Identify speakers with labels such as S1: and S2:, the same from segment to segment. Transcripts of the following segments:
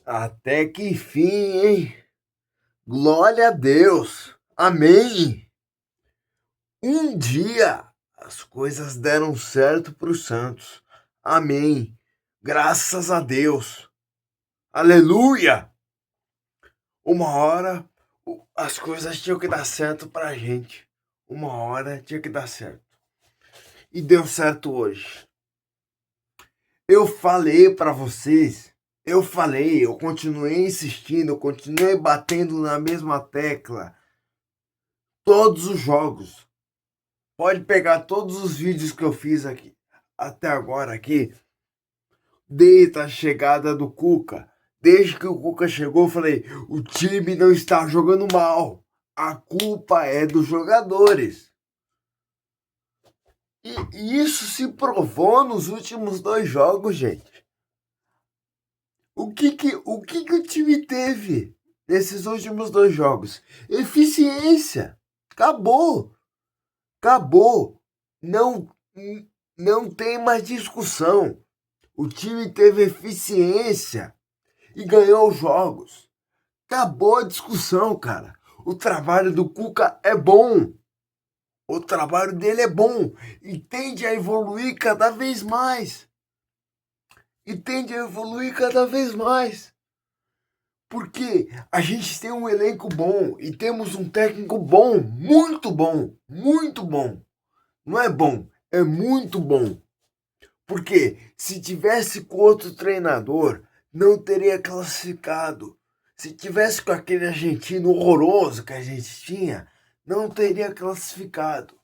S1: Até que enfim, hein? Glória a Deus. Amém. Um dia as coisas deram certo para os santos. Amém. Graças a Deus. Aleluia. Uma hora as coisas tinham que dar certo para a gente. Uma hora tinha que dar certo. E deu certo hoje. Eu falei para vocês. Eu continuei insistindo, eu continuei batendo na mesma tecla. Todos os jogos. Pode pegar todos os vídeos que eu fiz aqui até agora aqui, desde a chegada do Cuca. Desde que o Cuca chegou, eu falei: o time não está jogando mal. A culpa é dos jogadores. E isso se provou nos últimos dois jogos, gente. O que o time teve nesses últimos dois jogos? Eficiência. Acabou. Acabou. Não, não tem mais discussão. O time teve eficiência e ganhou os jogos. Acabou a discussão, cara. O trabalho do Cuca é bom. O trabalho dele é bom e tende a evoluir cada vez mais. E tende a evoluir cada vez mais. Porque a gente tem um elenco bom e temos um técnico bom, muito bom, muito bom. Não é bom, é muito bom. Porque se tivesse com outro treinador, não teria classificado. Se tivesse com aquele argentino horroroso que a gente tinha, não teria classificado.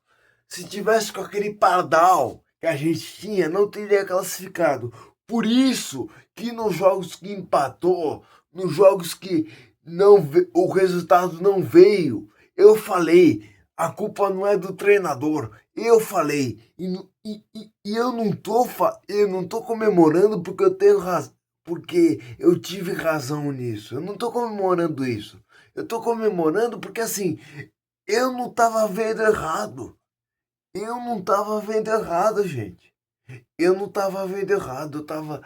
S1: Se tivesse com aquele pardal que a gente tinha, não teria classificado. Por isso que nos jogos que empatou, nos jogos que o resultado não veio, eu falei, a culpa não é do treinador. Eu falei, e eu não tô comemorando porque eu tenho razão, porque eu tive razão nisso. Eu não tô comemorando isso. Eu tô comemorando porque assim, eu não tava vendo errado. Eu não tava vendo errado, gente. Eu não tava vendo errado, eu tava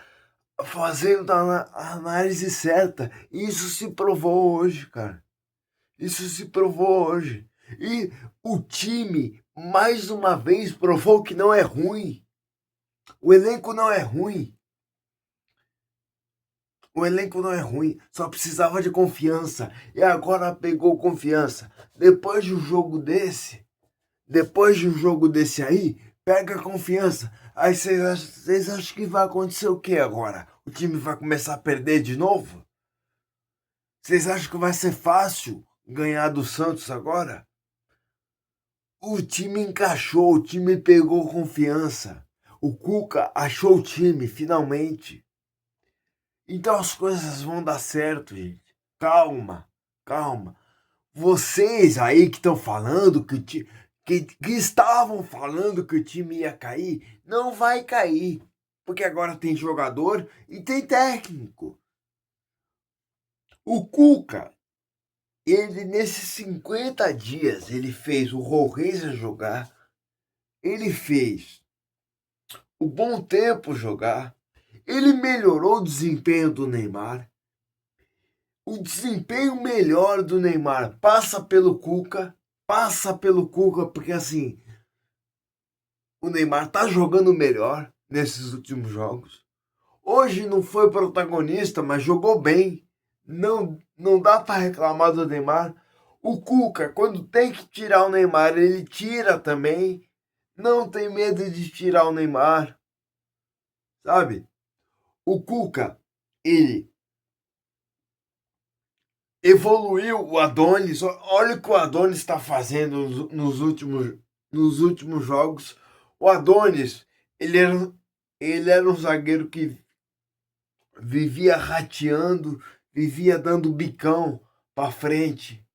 S1: fazendo a análise certa. E isso se provou hoje, cara. Isso se provou hoje. E o time, mais uma vez, provou que não é ruim. O elenco não é ruim. O elenco não é ruim. Só precisava de confiança. E agora pegou confiança. Depois de um jogo desse aí, pega confiança. Aí vocês acham que vai acontecer o que agora? O time vai começar a perder de novo? Vocês acham que vai ser fácil ganhar do Santos agora? O time encaixou, o time pegou confiança. O Cuca achou o time, finalmente. Então as coisas vão dar certo, gente. Calma, calma. Vocês aí que estão falando que estavam falando que o time ia cair, não vai cair. Porque agora tem jogador e tem técnico. O Cuca, ele nesses 50 dias, ele fez o Rorreza jogar, ele fez o Bom Tempo jogar, ele melhorou o desempenho do Neymar. O desempenho melhor do Neymar passa pelo Cuca, porque assim, o Neymar tá jogando melhor nesses últimos jogos. Hoje não foi protagonista, mas jogou bem. Não dá para reclamar do Neymar. O Cuca, quando tem que tirar o Neymar, ele tira também. Não tem medo de tirar o Neymar, sabe? O Cuca, ele evoluiu o Adonis. Olha o que o Adonis está fazendo nos últimos jogos. O Adonis, ele era um zagueiro que vivia rateando, vivia dando bicão para frente,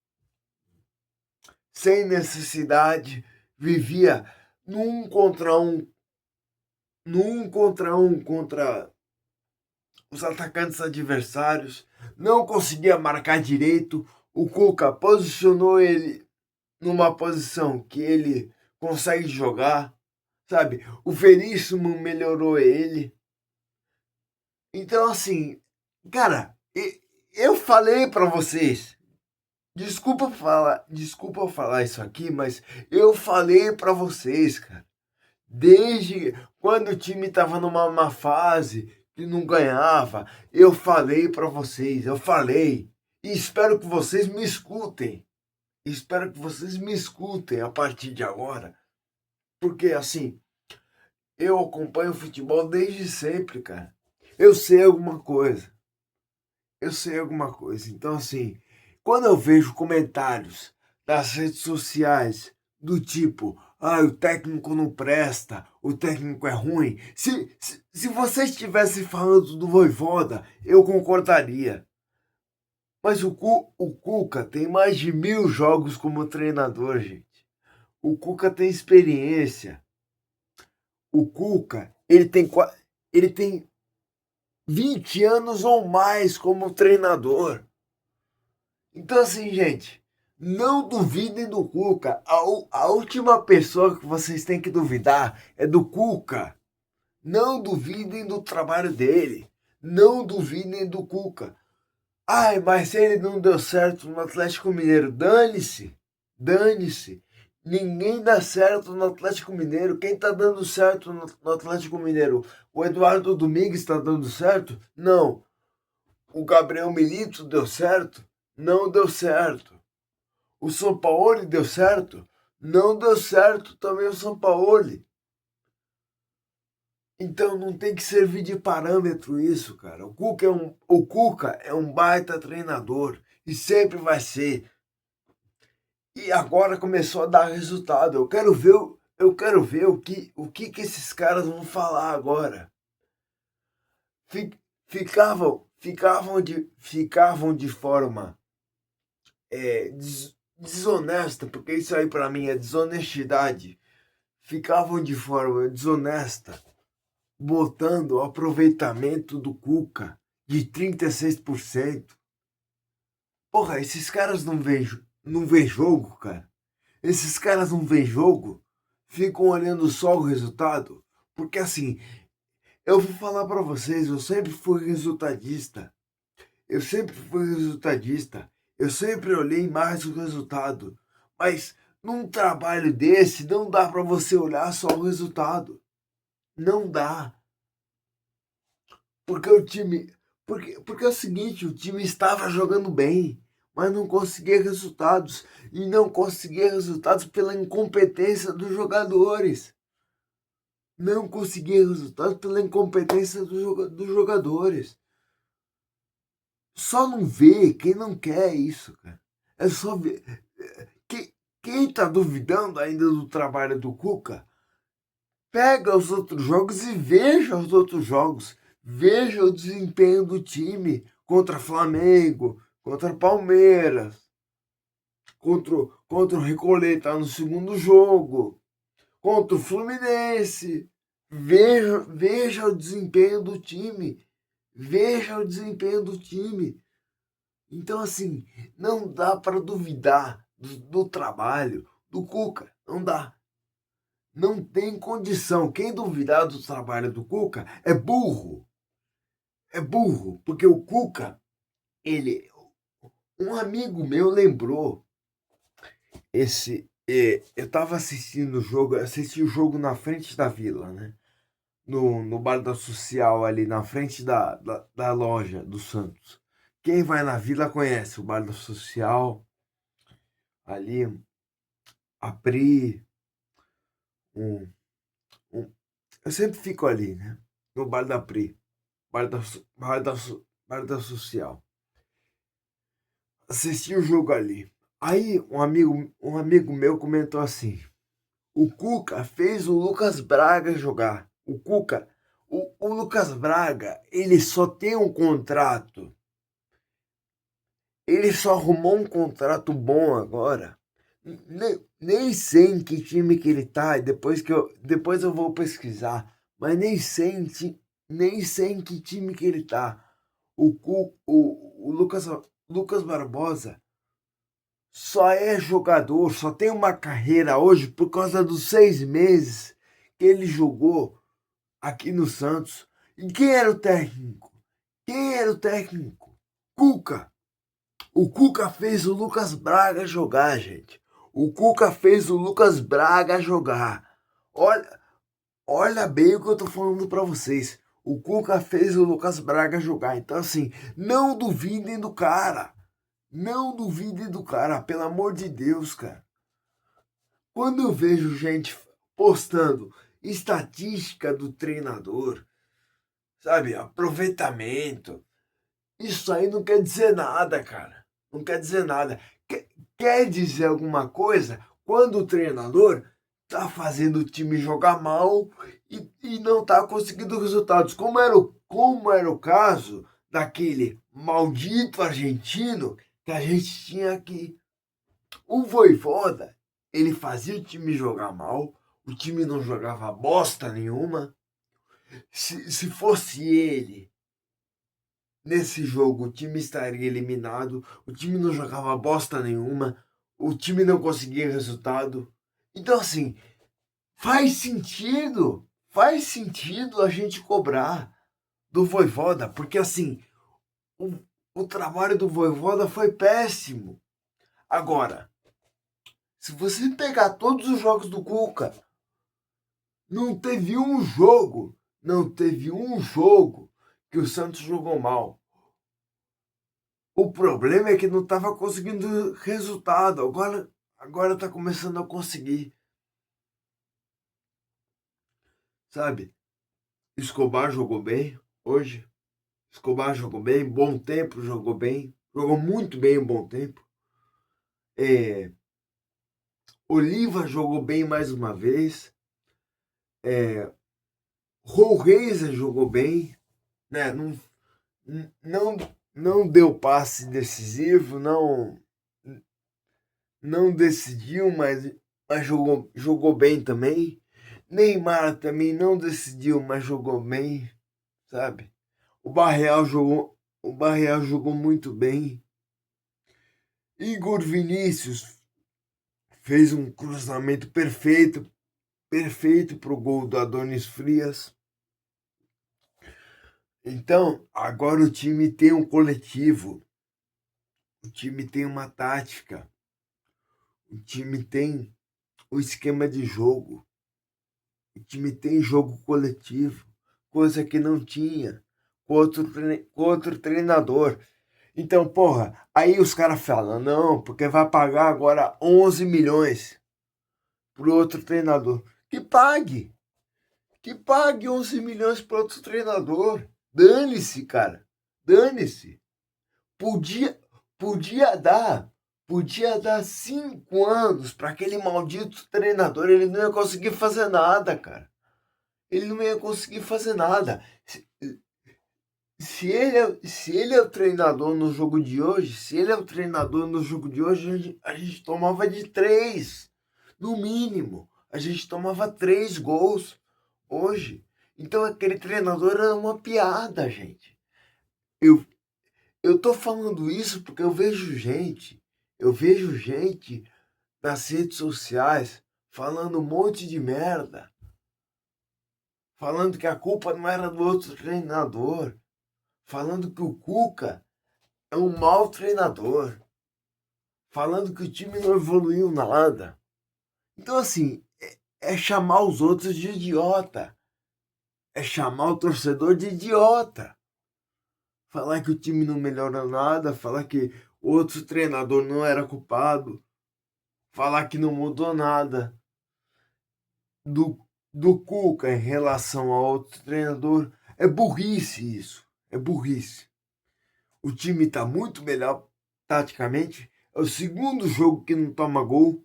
S1: sem necessidade, vivia num contra um, num contra um contra os atacantes adversários, não conseguia marcar direito. O Cuca posicionou ele numa posição que ele consegue jogar, sabe? O Veríssimo melhorou ele. Então, assim, cara, Eu falei para vocês. Desculpa falar isso aqui, mas eu falei para vocês, cara. Desde quando o time tava numa má fase, que não ganhava, eu falei para vocês, eu falei. E espero que vocês me escutem. Espero que vocês me escutem a partir de agora. Porque assim, eu acompanho futebol desde sempre, cara. Eu sei alguma coisa. Eu sei alguma coisa. Então, assim, quando eu vejo comentários nas redes sociais do tipo, o técnico não presta, o técnico é ruim. Se você estivesse falando do Vojvoda, eu concordaria. Mas o Cuca tem mais de 1000 jogos como treinador, gente. O Cuca tem experiência. O Cuca, ele tem 20 anos ou mais como treinador. Então, assim, gente, não duvidem do Cuca. A última pessoa que vocês têm que duvidar é do Cuca. Não duvidem do trabalho dele. Não duvidem do Cuca. Ai, mas ele não deu certo no Atlético Mineiro. Dane-se. Dane-se. Ninguém dá certo no Atlético Mineiro. Quem tá dando certo no Atlético Mineiro? O Eduardo Domingues está dando certo? Não. O Gabriel Milito deu certo? Não deu certo. O Sampaoli deu certo? Não deu certo também o Sampaoli. Então não tem que servir de parâmetro isso, cara. O Cuca é um baita treinador e sempre vai ser. E agora começou a dar resultado. Eu quero ver o que esses caras vão falar agora. Ficavam de forma desonesta, porque isso aí para mim é desonestidade. Ficavam de forma desonesta, botando o aproveitamento do Cuca de 36%. Porra, esses caras não vê jogo, cara. Esses caras não vê jogo, ficam olhando só o resultado. Porque assim, eu vou falar para vocês, eu sempre fui resultadista. Eu sempre fui resultadista. Eu sempre olhei mais o resultado. Mas num trabalho desse, não dá para você olhar só o resultado. Não dá. Porque o time. Porque é o seguinte, o time estava jogando bem, mas não conseguia resultados. E não conseguia resultados pela incompetência dos jogadores. Não conseguia resultados pela incompetência dos jogadores. Só não vê quem não quer isso, cara. É só ver. Quem tá duvidando ainda do trabalho do Cuca, pega os outros jogos e veja os outros jogos. Veja o desempenho do time contra Flamengo, contra Palmeiras, contra o Recoleta no segundo jogo, contra o Fluminense. Veja o desempenho do time. Veja o desempenho do time. Então, assim, não dá para duvidar do trabalho do Cuca. Não dá. Não tem condição. Quem duvidar do trabalho do Cuca é burro. É burro, porque o Cuca, ele. Um amigo meu lembrou eu tava assistindo o jogo, assisti o jogo na frente da vila, né? No bar da Social, ali na frente da loja do Santos. Quem vai na vila conhece o bar da Social, ali, a Pri, um, um- eu sempre fico ali, né? No bar da Pri, bar da, So- bar da Social. Assisti o jogo ali. Aí um amigo meu comentou assim: o Cuca fez o Lucas Braga jogar. O Lucas Braga, ele só tem um contrato. Ele só arrumou um contrato bom agora. Nem sei em que time que ele tá, depois eu vou pesquisar, mas nem sei em que time que ele tá. O Lucas Barbosa só é jogador, só tem uma carreira hoje por causa dos 6 meses que ele jogou aqui no Santos. E quem era o técnico? Quem era o técnico? Cuca. O Cuca fez o Lucas Braga jogar, gente. O Cuca fez o Lucas Braga jogar. Olha, olha bem o que eu tô falando pra vocês. O Cuca fez o Lucas Braga jogar. Então, assim, não duvidem do cara. Não duvidem do cara, pelo amor de Deus, cara. Quando eu vejo gente postando estatística do treinador, sabe, aproveitamento, isso aí não quer dizer nada, cara. Não quer dizer nada. Quer dizer alguma coisa quando o treinador tá fazendo o time jogar mal e não tá conseguindo resultados. Como era o caso daquele maldito argentino que a gente tinha aqui. O Vojvoda, ele fazia o time jogar mal, o time não jogava bosta nenhuma. Se fosse ele nesse jogo, o time estaria eliminado, o time não jogava bosta nenhuma, o time não conseguia resultado. Então, assim, faz sentido a gente cobrar do Vojvoda, porque assim, o, o trabalho do Vojvoda foi péssimo. Agora, se você pegar todos os jogos do Cuca, não teve um jogo que o Santos jogou mal. O problema é que não estava conseguindo resultado. Agora está começando a conseguir. Sabe? Escobar jogou bem hoje. Escobar jogou bem. Bom Tempo jogou bem. Jogou muito bem em Bom Tempo. Oliva jogou bem mais uma vez. Rollraiser jogou bem. Né? Não, não deu passe decisivo. Não decidiu, mas jogou bem também. Neymar também não decidiu, mas jogou bem, sabe? O Barreal jogou muito bem. Igor Vinícius fez um cruzamento perfeito para o gol do Adonis Frias. Então, agora o time tem um coletivo, o time tem uma tática, o time tem o esquema de jogo. O time tem jogo coletivo, coisa que não tinha com outro treinador. Então, porra, aí os caras falam, não, porque vai pagar agora 11 milhões pro outro treinador. Que pague 11 milhões pro outro treinador. Dane-se, cara, dane-se. Podia, podia dar 5 anos para aquele maldito treinador, ele não ia conseguir fazer nada, cara. Ele não ia conseguir fazer nada. Se ele é o treinador no jogo de hoje, se ele é o treinador no jogo de hoje, a gente tomava de 3, no mínimo. A gente tomava 3 gols hoje. Então aquele treinador era uma piada, gente. Eu, eu tô falando isso porque eu vejo gente nas redes sociais falando um monte de merda, falando que a culpa não era do outro treinador, falando que o Cuca é um mau treinador, falando que o time não evoluiu nada. Então, assim, é chamar os outros de idiota, é chamar o torcedor de idiota, falar que o time não melhorou nada, falar que o outro treinador não era culpado, falar que não mudou nada do, do Cuca em relação ao outro treinador. É burrice isso, é burrice. O time está muito melhor taticamente. É o segundo jogo que não toma gol.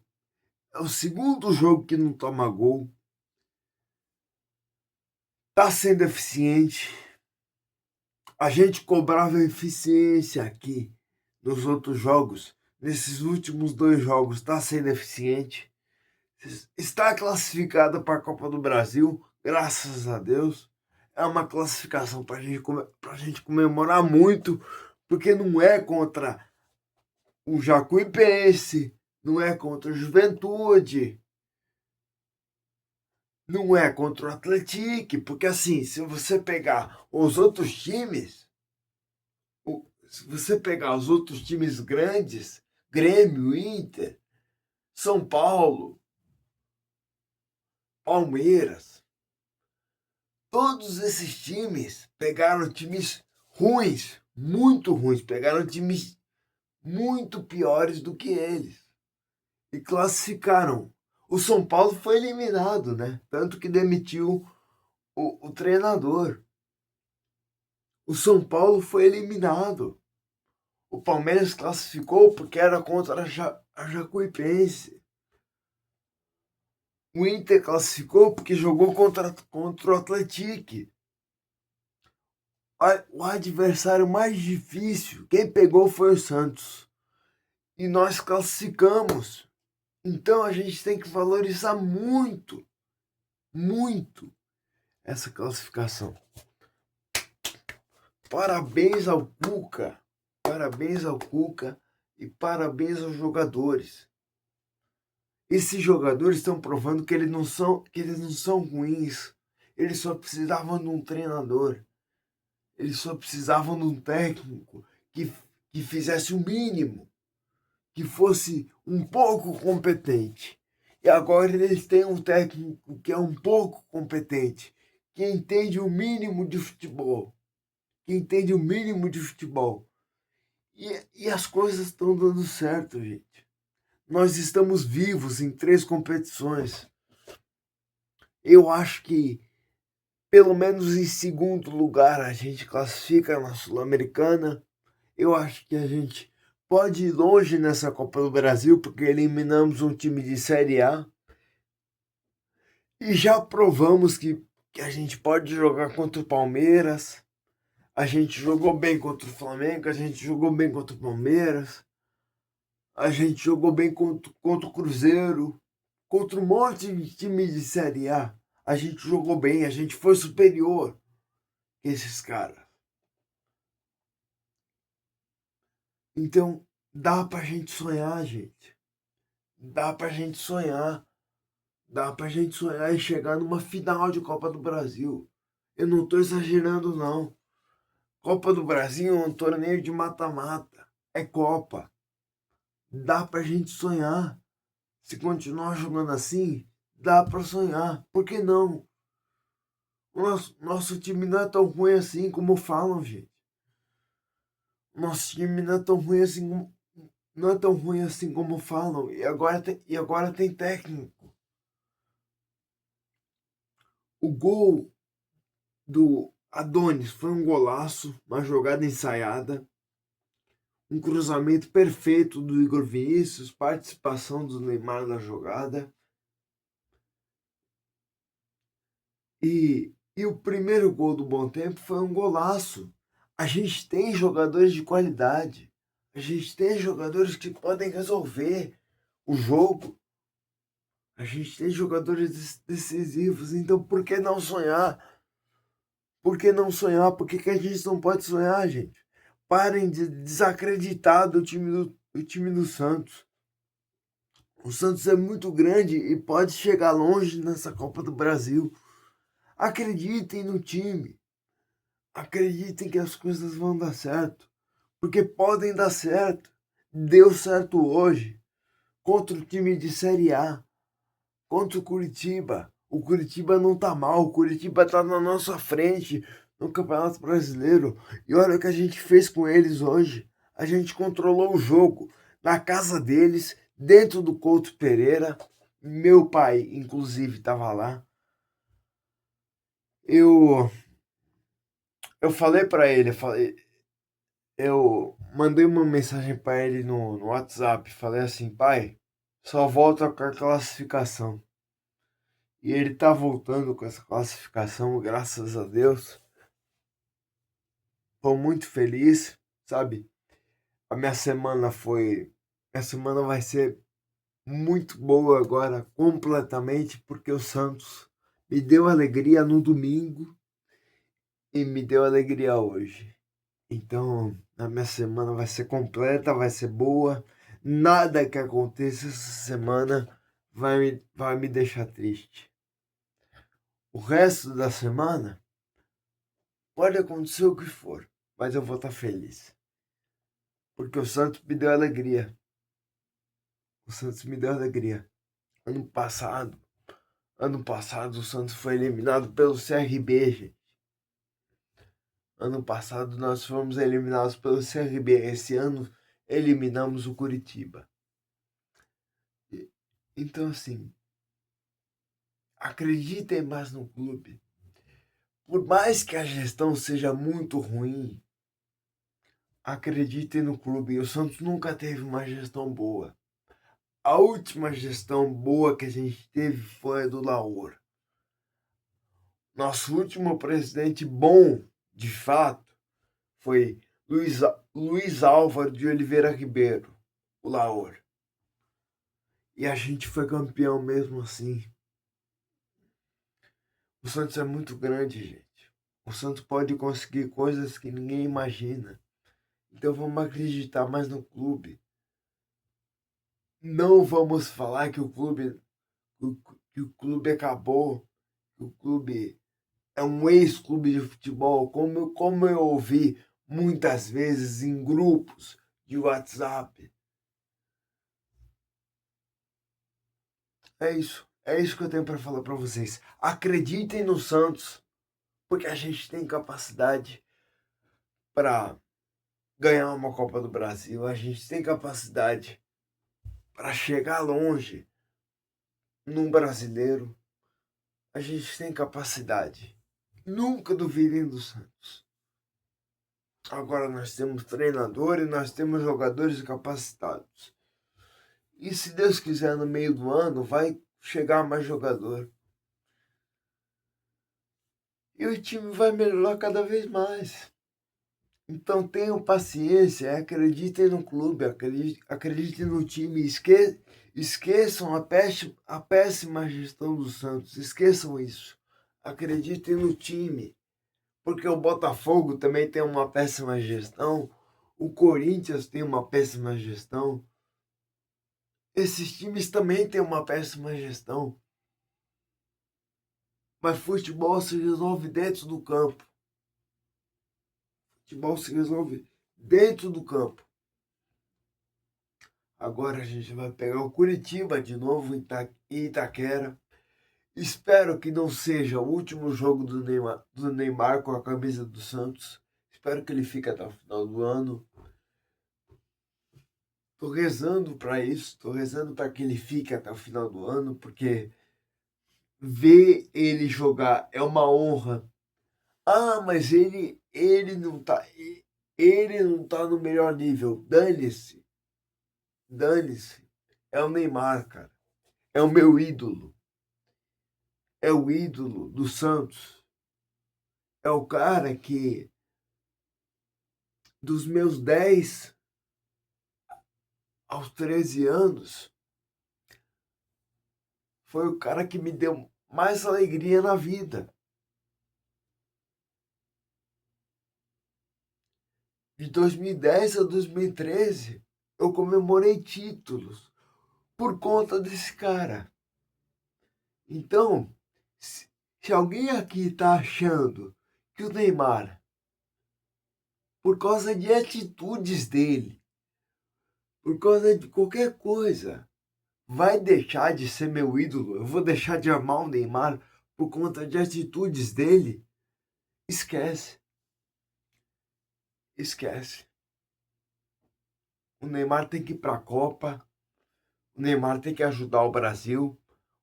S1: É o segundo jogo que não toma gol. Tá sendo eficiente. A gente cobrava eficiência aqui nos outros jogos. Nesses últimos 2 jogos está sendo eficiente. Está classificada para a Copa do Brasil, graças a Deus. É uma classificação para a gente comemorar muito, porque não é contra o Jacuipense, não é contra o Juventude, não é contra o Atlético, porque assim, se você pegar os outros times, se você pegar os outros times grandes, Grêmio, Inter, São Paulo, Palmeiras, todos esses times pegaram times ruins, muito ruins, pegaram times muito piores do que eles e classificaram. O São Paulo foi eliminado, né? Tanto que demitiu o treinador. O São Paulo foi eliminado. O Palmeiras classificou porque era contra a Jacuipense. O Inter classificou porque jogou contra o Atlético. O adversário mais difícil, quem pegou foi o Santos. E nós classificamos. Então a gente tem que valorizar muito, muito essa classificação. Parabéns ao Cuca. Parabéns ao Cuca e parabéns aos jogadores. Esses jogadores estão provando que eles não são ruins. Eles só precisavam de um treinador. Eles só precisavam de um técnico que fizesse o mínimo, que fosse um pouco competente. E agora eles têm um técnico que é um pouco competente, que entende o mínimo de futebol. Que entende o mínimo de futebol. E as coisas estão dando certo, gente. Nós estamos vivos em 3 competições. Eu acho que pelo menos em segundo lugar a gente classifica na Sul-Americana. Eu acho que a gente pode ir longe nessa Copa do Brasil, porque eliminamos um time de Série A. E já provamos que a gente pode jogar contra o Palmeiras. A gente jogou bem contra o Flamengo, a gente jogou bem contra o Palmeiras. A gente jogou bem contra o Cruzeiro, contra um monte de time de Série A. A gente jogou bem, a gente foi superior que esses caras. Então, dá pra gente sonhar, gente. Dá pra gente sonhar. Dá pra gente sonhar e chegar numa final de Copa do Brasil. Eu não tô exagerando, não. Copa do Brasil é um torneio de mata-mata. É Copa. Dá pra gente sonhar. Se continuar jogando assim, dá pra sonhar. Por que não? O nosso time não é tão ruim assim como falam, gente. Nosso time não é tão ruim assim como, não é tão ruim assim como falam. E agora tem técnico. O gol do Adonis foi um golaço, uma jogada ensaiada, um cruzamento perfeito do Igor Vinícius, participação do Neymar na jogada. E o primeiro gol do Bom Tempo foi um golaço. A gente tem jogadores de qualidade. A gente tem jogadores que podem resolver o jogo. A gente tem jogadores decisivos. Então por que não sonhar? Por que não sonhar? Por que a gente não pode sonhar, gente? Parem de desacreditar do time do Santos. O Santos é muito grande e pode chegar longe nessa Copa do Brasil. Acreditem no time. Acreditem que as coisas vão dar certo. Porque podem dar certo. Deu certo hoje. Contra o time de Série A. Contra o Curitiba. O Curitiba não tá mal. O Curitiba tá na nossa frente no Campeonato Brasileiro. E olha o que a gente fez com eles hoje. A gente controlou o jogo na casa deles, dentro do Couto Pereira. Meu pai, inclusive, estava lá. Eu falei para ele, eu mandei uma mensagem para ele no WhatsApp. Falei assim, pai, só volta com a classificação. E ele tá voltando com essa classificação, graças a Deus. Tô muito feliz, sabe? A minha semana foi. Minha semana vai ser muito boa agora, completamente, porque o Santos me deu alegria no domingo e me deu alegria hoje. Então, a minha semana vai ser completa, vai ser boa. Nada que aconteça essa semana vai me deixar triste. O resto da semana pode acontecer o que for, mas eu vou estar feliz. porque o Santos me deu alegria. O Santos me deu alegria. Ano passado, o Santos foi eliminado pelo CRB, gente. Ano passado nós fomos eliminados pelo CRB. Esse ano eliminamos o Curitiba. Então, assim, acreditem mais no clube. Por mais que a gestão seja muito ruim, acreditem no clube. O Santos nunca teve uma gestão boa. A última gestão boa que a gente teve foi a do Laor. Nosso último presidente bom, de fato, foi Luiz Álvaro de Oliveira Ribeiro, o Laor. E a gente foi campeão mesmo assim. O Santos é muito grande, gente. O Santos pode conseguir coisas que ninguém imagina. Então vamos acreditar mais no clube. Não vamos falar que o clube acabou, que o clube é um ex-clube de futebol, como eu ouvi muitas vezes em grupos de WhatsApp. É isso que eu tenho para falar para vocês. Acreditem no Santos, porque a gente tem capacidade para ganhar uma Copa do Brasil, a gente tem capacidade para chegar longe num brasileiro, a gente tem capacidade. Nunca duvidem do Santos. Agora nós temos treinador e nós temos jogadores capacitados. E se Deus quiser, no meio do ano, vai chegar mais jogador. E o time vai melhorar cada vez mais. Então tenham paciência, acreditem no clube, acreditem no time, esqueçam a péssima gestão do Santos, esqueçam isso. Acreditem no time, porque o Botafogo também tem uma péssima gestão, o Corinthians tem uma péssima gestão, esses times também têm uma péssima gestão. Mas futebol se resolve dentro do campo. Futebol se resolve dentro do campo. Agora a gente vai pegar o Curitiba de novo em Itaquera. Espero que não seja o último jogo do Neymar com a camisa do Santos. Espero que ele fique até o final do ano. Tô rezando para isso, tô rezando para que ele fique até o final do ano, porque ver ele jogar é uma honra. Ah, mas ele não tá no melhor nível. Dane-se. Dane-se. É o Neymar, cara. É o meu ídolo. É o ídolo do Santos. É o cara que, dos meus 10 aos 13 anos, foi o cara que me deu mais alegria na vida. De 2010 a 2013, eu comemorei títulos por conta desse cara. Então, se alguém aqui está achando que o Neymar, por causa de atitudes dele, por causa de qualquer coisa, vai deixar de ser meu ídolo, eu vou deixar de amar o Neymar por conta de atitudes dele, esquece. Esquece. O Neymar tem que ir para a Copa, o Neymar tem que ajudar o Brasil,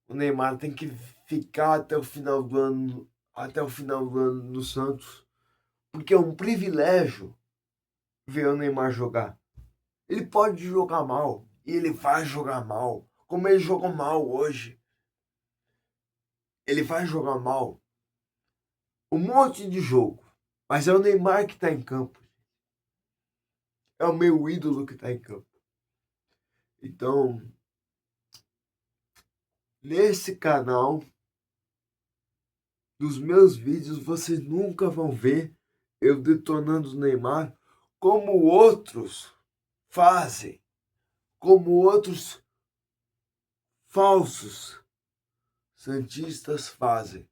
S1: o Neymar tem que ficar até o final do ano no Santos, porque é um privilégio ver o Neymar jogar. Ele pode jogar mal, e ele vai jogar mal, como ele jogou mal hoje. Ele vai jogar mal. Um monte de jogo. Mas é o Neymar que está em campo. É o meu ídolo que está em campo. Então, nesse canal, dos meus vídeos, vocês nunca vão ver eu detonando o Neymar como outros fazem, como outros falsos santistas fazem.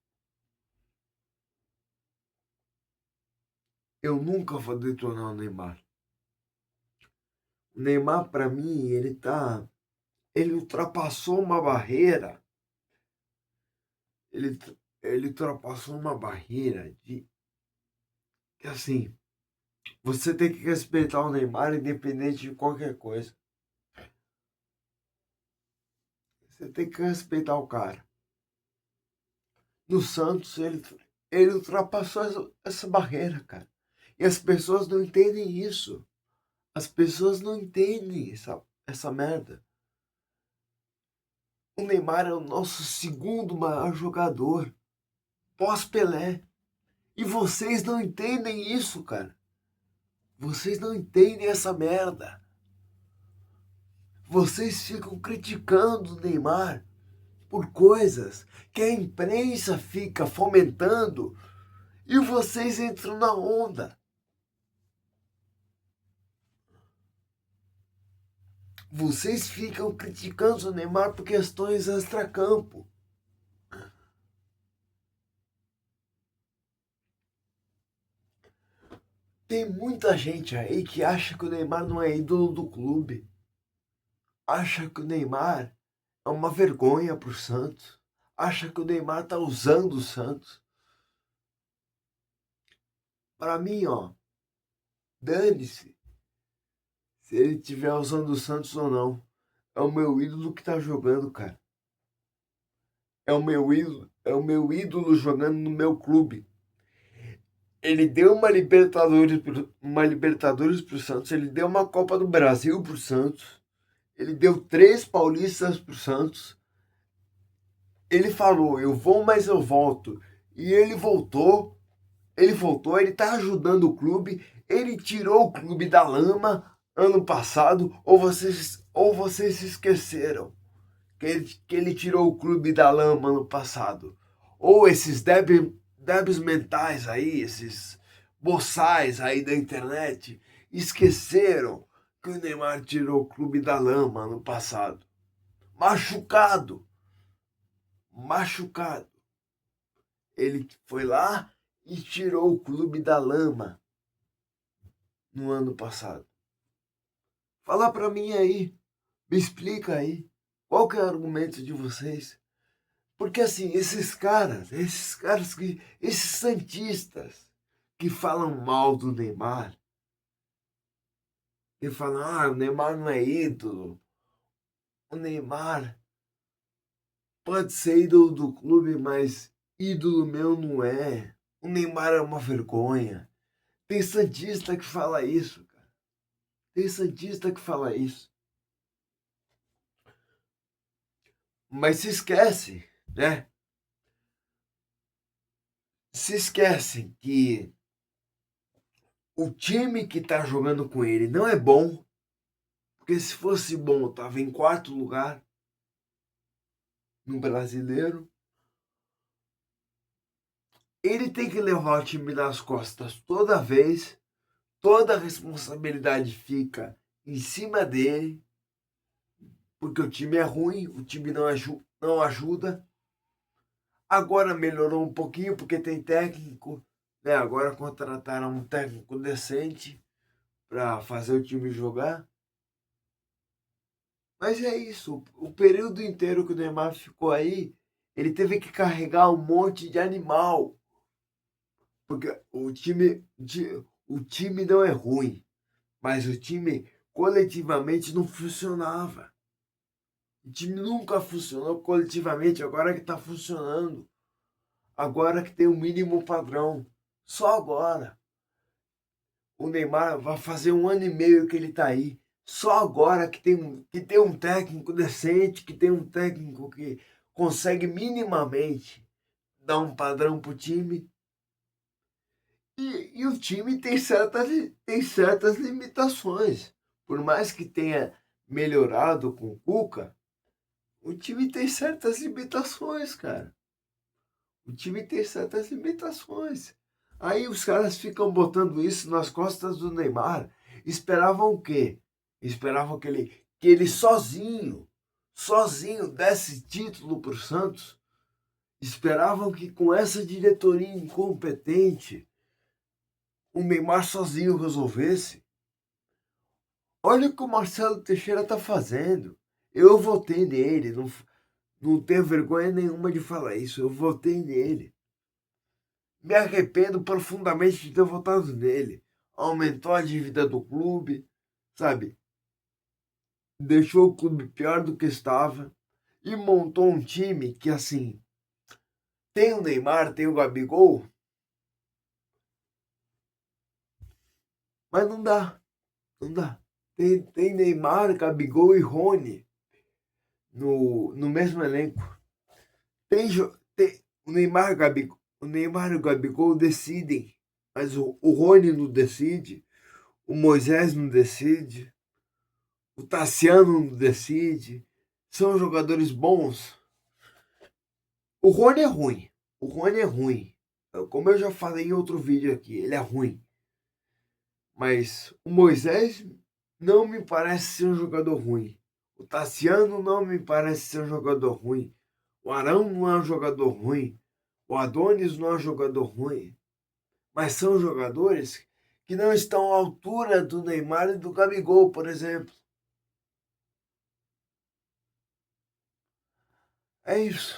S1: Eu nunca vou detonar o Neymar. O Neymar, para mim, ele ultrapassou uma barreira. Ele, ele ultrapassou uma barreira de que assim, você tem que respeitar o Neymar independente de qualquer coisa. Você tem que respeitar o cara. No Santos, ele ultrapassou essa barreira, cara. E as pessoas não entendem isso. As pessoas não entendem essa merda. O Neymar é o nosso segundo maior jogador, pós-Pelé. E vocês não entendem isso, cara. Vocês não entendem essa merda. Vocês ficam criticando o Neymar por coisas que a imprensa fica fomentando e vocês entram na onda. Vocês ficam criticando o Neymar por questões extracampo. Tem muita gente aí que acha que o Neymar não é ídolo do clube. Acha que o Neymar é uma vergonha pro Santos. Acha que o Neymar tá usando o Santos. Para mim, ó, dane-se se ele estiver usando o Santos ou não. É o meu ídolo que tá jogando, cara. É o meu ídolo jogando no meu clube. Ele deu uma Libertadores pro Santos, ele deu uma Copa do Brasil pro Santos, ele deu 3 Paulistas pro Santos. Ele falou, eu vou, mas eu volto. E ele voltou, ele tá ajudando o clube, ele tirou o clube da lama ano passado, ou vocês se esqueceram que ele tirou o clube da lama ano passado. Ou esses débeis mentais aí, esses boçais aí da internet, esqueceram que o Neymar tirou o clube da lama ano passado. Machucado. Machucado. Ele foi lá e tirou o clube da lama no ano passado. Fala pra mim aí. Me explica aí. Qual que é o argumento de vocês? Porque assim, esses santistas que falam mal do Neymar, que falam, o Neymar não é ídolo, o Neymar pode ser ídolo do clube, mas ídolo meu não é. O Neymar é uma vergonha. Tem santista que fala isso, cara. Tem santista que fala isso. Mas se esquece, né? Se esquecem que o time que tá jogando com ele não é bom, porque se fosse bom, tava em quarto lugar no Brasileiro. Ele tem que levar o time nas costas toda vez, toda a responsabilidade fica em cima dele, porque o time é ruim, o time não ajuda. Agora melhorou um pouquinho porque tem técnico, né? Agora contrataram um técnico decente para fazer o time jogar. Mas é isso, o período inteiro que o Neymar ficou aí, ele teve que carregar um monte de animal. Porque o time não é ruim, mas o time coletivamente não funcionava. O time nunca funcionou coletivamente, agora que está funcionando. Agora que tem o mínimo padrão. Só agora. O Neymar vai fazer 1 ano e meio que ele está aí. Só agora que tem um técnico decente, que tem um técnico que consegue minimamente dar um padrão pro time. E o time tem certas limitações. Por mais que tenha melhorado com o Cuca, o time tem certas limitações, cara. O time tem certas limitações. Aí os caras ficam botando isso nas costas do Neymar. Esperavam o quê? Esperavam que ele sozinho desse título pro Santos. Esperavam que com essa diretoria incompetente o Neymar sozinho resolvesse. Olha o que o Marcelo Teixeira tá fazendo. Eu votei nele, não tenho vergonha nenhuma de falar isso. Eu votei nele. Me arrependo profundamente de ter votado nele. Aumentou a dívida do clube, sabe? Deixou o clube pior do que estava e montou um time que, assim, tem o Neymar, tem o Gabigol, mas não dá, não dá. Tem Neymar, Gabigol e Rony no mesmo elenco. Tem o Neymar e o Gabigol decidem, mas o Rony não decide, o Moisés não decide, o Tassiano não decide. São jogadores bons. O Rony é ruim. O Rony é ruim. Como eu já falei em outro vídeo aqui, ele é ruim. Mas o Moisés não me parece ser um jogador ruim. O Tassiano não me parece ser um jogador ruim. O Arão não é um jogador ruim. O Adonis não é um jogador ruim. Mas são jogadores que não estão à altura do Neymar e do Gabigol, por exemplo. É isso.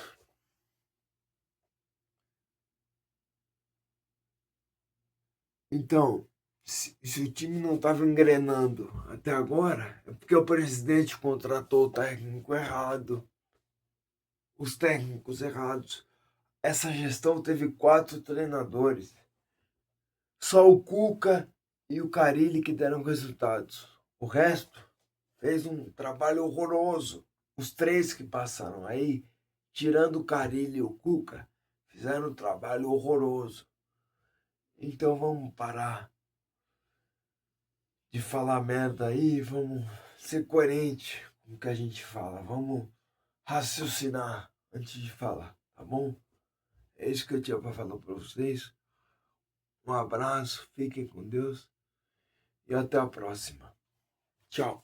S1: Então, se o time não estava engrenando até agora, é porque o presidente contratou o técnico errado, os técnicos errados. Essa gestão teve 4 treinadores. Só o Cuca e o Carille que deram resultados. O resto fez um trabalho horroroso. Os 3 que passaram aí, tirando o Carille e o Cuca, fizeram um trabalho horroroso. Então vamos parar de falar merda aí, vamos ser coerente com o que a gente fala, vamos raciocinar antes de falar, tá bom? É isso que eu tinha para falar para vocês. Um abraço, fiquem com Deus e até a próxima. Tchau.